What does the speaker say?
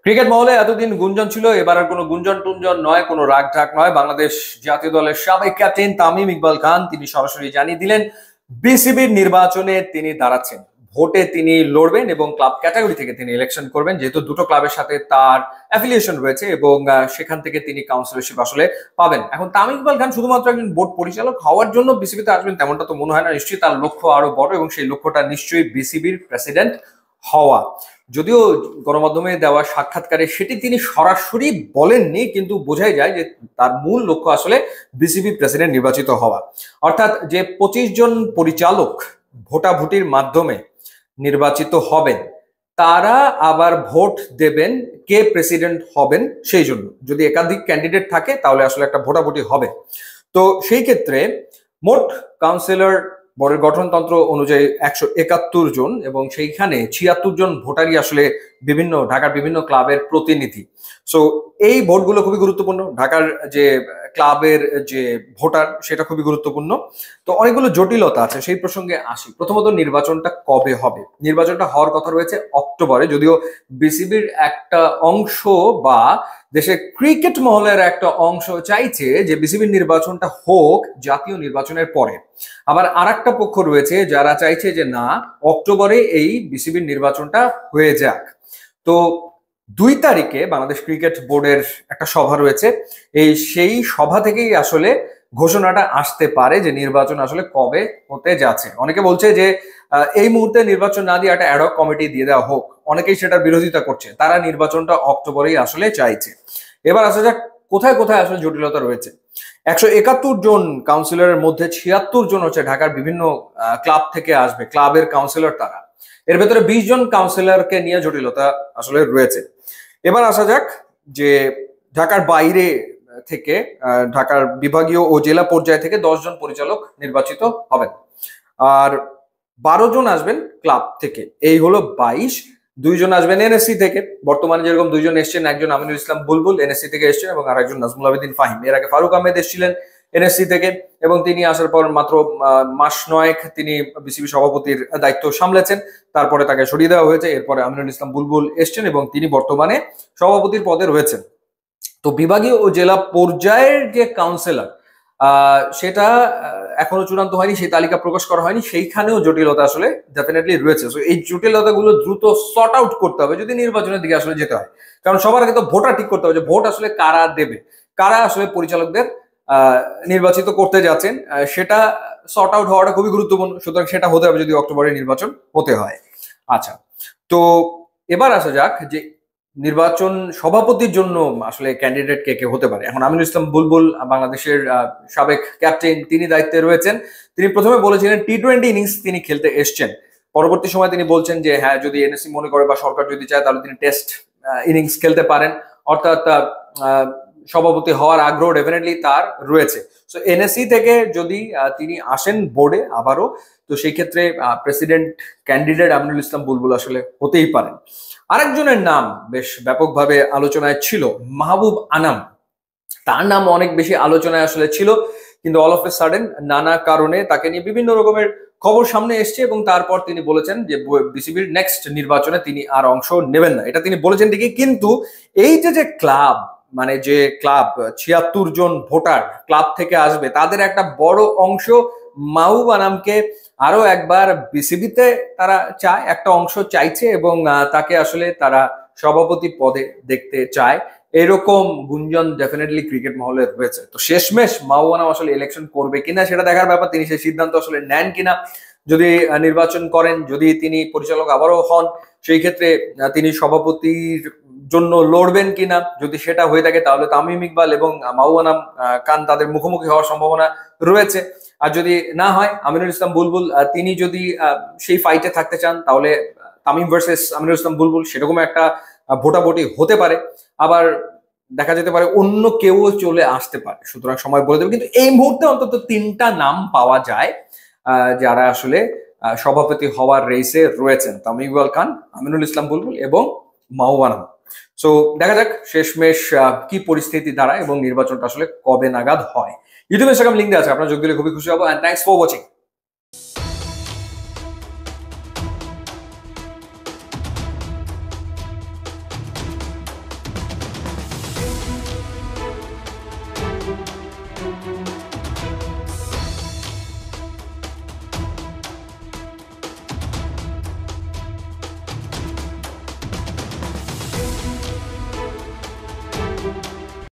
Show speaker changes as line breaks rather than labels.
Cricket মহলে এতদিন গুঞ্জন ছিল, এবার আর কোনো গুঞ্জন টুঞ্জন নয়, কোনো রাগ ঢাক নয়। বাংলাদেশ জাতীয় দলের সাবেক ক্যাপ্টেন তামিম ইকবাল খান তিনি সরাসরি জানিয়ে দিলেন বিসিবির নির্বাচনে তিনি দাঁড়াচ্ছেন, ভোটে তিনি লড়বেন এবং ক্লাব ক্যাটাগরি থেকে তিনি ইলেকশন করবেন, যেহেতু দুটো ক্লাবের সাথে তার অ্যাফিলিয়েশন রয়েছে এবং সেখান থেকে তিনি কাউন্সিলরশিপ আসলে পাবেন। এখন তামিম ইকবাল খান শুধুমাত্র একজন বোর্ড পরিচালক হওয়ার জন্য বিসিবিতে আসবেন তেমনটা তো মনে হয় না। নিশ্চয়ই তার লক্ষ্য আরো বড় এবং সেই লক্ষ্যটা নিশ্চয়ই বিসিবির প্রেসিডেন্ট হওয়া। যদিও গণমাধ্যমে দেওয়া সাক্ষাৎকারে সেটি তিনি সরাসরি বলেননি, কিন্তু বোঝাই যায় যে তার মূল লক্ষ্য আসলে বিসিবি প্রেসিডেন্ট নির্বাচিত হওয়া। অর্থাৎ যে 25 জন পরিচালক ভোটাভুটির মাধ্যমে নির্বাচিত হবেন, তারা আবার ভোট দেবেন কে প্রেসিডেন্ট হবেন সেই জন্য। যদি একাধিক ক্যান্ডিডেট থাকে তাহলে আসলে একটা ভোটাভুটি হবে। তো সেই ক্ষেত্রে মোট কাউন্সিলর বোর্ডের গঠনতন্ত্র অনুযায়ী 171 জন এবং সেইখানে 76 জন ভোটারই আসলে ঢাকার বিভিন্ন ক্লাবের প্রতিনিধি। সো এই ভোটগুলো খুবই গুরুত্বপূর্ণ। ঢাকার যে ক্লাবের যে ভোটার সেটা খুবই গুরুত্বপূর্ণ। তো অনেকগুলো জটিলতা আছে, সেই প্রসঙ্গে আসি। প্রথমত, নির্বাচনটা কবে হবে? নির্বাচনটা হওয়ার কথা রয়েছে অক্টোবরে, যদিও বিসিবির একটা অংশ বা দেশের ক্রিকেট মহলের একটা অংশ চাইছে যে বিসিবির নির্বাচনটা হোক জাতীয় নির্বাচনের পরে। আবার আর একটা পক্ষ রয়েছে যারা চাইছে যে না, অক্টোবরে এই বিসিবির নির্বাচনটা হয়ে যাক। তো 2 তারিখে বাংলাদেশ ক্রিকেট বোর্ডের একটা সভা রয়েছে। সেই সভা থেকেই আসলে ঘোষণাটা আসতে পারে যে নির্বাচন আসলে কবে হতে যাচ্ছে। অনেকে বলছে যে এই মুহূর্তে নির্বাচন না দিয়ে একটা অ্যাডহক কমিটি দিয়ে দেওয়া হোক। অনেকেই সেটার বিরোধিতা করছে, তারা নির্বাচনটা অক্টোবরেই আসলে চাইছে। এবার আসা যাক কোথায় কোথায় আসলে জটিলতা রয়েছে। 171 জন কাউন্সিলরের মধ্যে 76 জন হচ্ছে ঢাকার বিভিন্ন ক্লাব থেকে আসবে, ক্লাবের কাউন্সিলর তারা। এর ভেতরে 20 জন কাউন্সিলরকে নিয়ে জটিলতা আসলে রয়েছে। এবার আসা যাক যে ঢাকার বাইরে থেকে ঢাকার বিভাগীয় ও জেলা পর্যায় থেকে 10 জন পরিচালক নির্বাচিত হবেন, আর 12 জন আসবেন ক্লাব থেকে। এই হলো 22। 2 জন আসবেন এনএসসি থেকে। বর্তমানে যেরকম 2 জন এসছেন, একজন আমিনুল ইসলাম বুলবুল এনএসসি থেকে এসছেন এবং আর একজন নাজমুল আবেদিন ফাহিম। এর আগে ফারুক আহমেদ এসেছিলেন এনএসসি থেকে এবং তিনি আসার পর মাত্র মাস 9 তিনি বিসিবি সভাপতির দায়িত্ব সামলেছেন। তারপরে তাকে সরিয়ে দেওয়া হয়েছে। এরপরে আমিনুল ইসলাম বুলবুল এসছেন এবং তিনি বর্তমানে সভাপতির পদে রয়েছেন। তো বিভাগীয় ও জেলা পর্যায়ের যে কাউন্সিলর সেটা এখনো চূড়ান্ত হয়নি, সেই তালিকা প্রকাশ করা হয়নি। সেইখানেও জটিলতা আসলে ডেফিনেটলি রয়েছে। তো এই জটিলতাগুলো দ্রুত সর্ট আউট করতে হবে যদি নির্বাচনের দিকে আসলে যেতে হয়। কারণ সবার আগে তো ভোটার ঠিক করতে হবে যে ভোট আসলে কারা দেবে, কারা আসলে পরিচালকদের নির্বাচিত করতে যাচ্ছেন, সেটা সর্ট আউট হওয়াটা খুবই গুরুত্বপূর্ণ। সুতরাং সেটা হতে হবে যদি অক্টোবরে নির্বাচন হতে হয়। আচ্ছা, তো এবার আসা যাক যে নির্বাচন সভাপতির জন্য আসলে ক্যান্ডিডেট কে কে হতে পারে। এখন আমিনুল ইসলাম বুলবুল বাংলাদেশের সাবেক ক্যাপ্টেন, তিনি দায়িত্বে রয়েছেন। তিনি প্রথমে বলেছিলেন টি-20 ইনিংস তিনি খেলতে এসছেন। পরবর্তী সময় তিনি বলছেন যে হ্যাঁ, যদি এনএসসি মনে করে বা সরকার যদি চায় তাহলে তিনি টেস্ট ইনিংস খেলতে পারেন। অর্থাৎ সভাপতি হওয়ার আগ্রহ ডেফিনেটলি তার রয়েছে। সো এনএসসি থেকে যদি তিনি আসেন বোর্ডে আবারও, তো সেই ক্ষেত্রে প্রেসিডেন্ট ক্যান্ডিডেট আমিনুল ইসলাম বুলবুল আসলে হতেই পারেন। আরেকজনের নাম বেশ ব্যাপকভাবে আলোচনায় ছিল, মাহবুব আনাম। তার নাম অনেক বেশি আলোচনায় আসলে ছিল, কিন্তু অল অফ এ সাডেন নানা কারণে তাকে নিয়ে বিভিন্ন রকমের খবর সামনে এসছে এবং তারপর তিনি বলেছেন যে বিসিবির নেক্সট নির্বাচনে তিনি আর অংশ নেবেন না। এটা তিনি বলেছেন ঠিকই, কিন্তু এই যে ক্লাব, মানে যে ক্লাব 76 জন ভোটার ক্লাব থেকে আসবে, তাদের একটা বড় অংশ মাহবুব আনামকে আরো একবার বিসিবিতে তারা চায়, একটা অংশ চাইছে এবং তাকে আসলে তারা সভাপতি পদে দেখতে চায়। এরকম গুঞ্জন ডেফিনেটলি ক্রিকেট মহলে রয়েছে। তো শেষমেশ মাহবুব আনাম আসলে ইলেকশন করবে কিনা সেটা দেখার ব্যাপার, তিনি সেই সিদ্ধান্ত আসলে নেন কিনা। যদি নির্বাচন করেন, যদি তিনি পরিচালক আবারও হন, সেই ক্ষেত্রে তিনি সভাপতির জন্য লড়বেন কিনা। যদি সেটা হয়ে থাকে তাহলে তামিম ইকবাল এবং মাহবুব আনাম খান তাদের মুখোমুখি হওয়ার সম্ভাবনা রয়েছে। আর যদি না হয়, আমিনুল ইসলাম বুলবুল তিনি যদি সেই ফাইটে থাকতে চান, তাহলে তামিম ভার্সেস আমিনুল ইসলাম বুলবুল সেরকম একটা ভোটাভুটি হতে পারে। আবার দেখা যেতে পারে অন্য কেউ চলে আসতে পারে। সুতরাং সময় বলে দেবে, কিন্তু এই মুহূর্তে অন্তত 3টা নাম পাওয়া যায় যারা আসলে সভাপতি হওয়ার রেসে রয়েছেন: তামিম ইকবাল খান, আমিনুল ইসলাম বুলবুল এবং মাহবুব আনাম। সো দেখা যাক শেষমেশ কি পরিস্থিতি দাঁড়ায় এবং নির্বাচনটা আসলে কবে নাগাদ হয়। ইউটিউব ইনস্টাগ্রাম লিঙ্ক দেওয়া আছে, আপনারা যোগ দিলে খুবই খুশি হবো। And thanks for watching.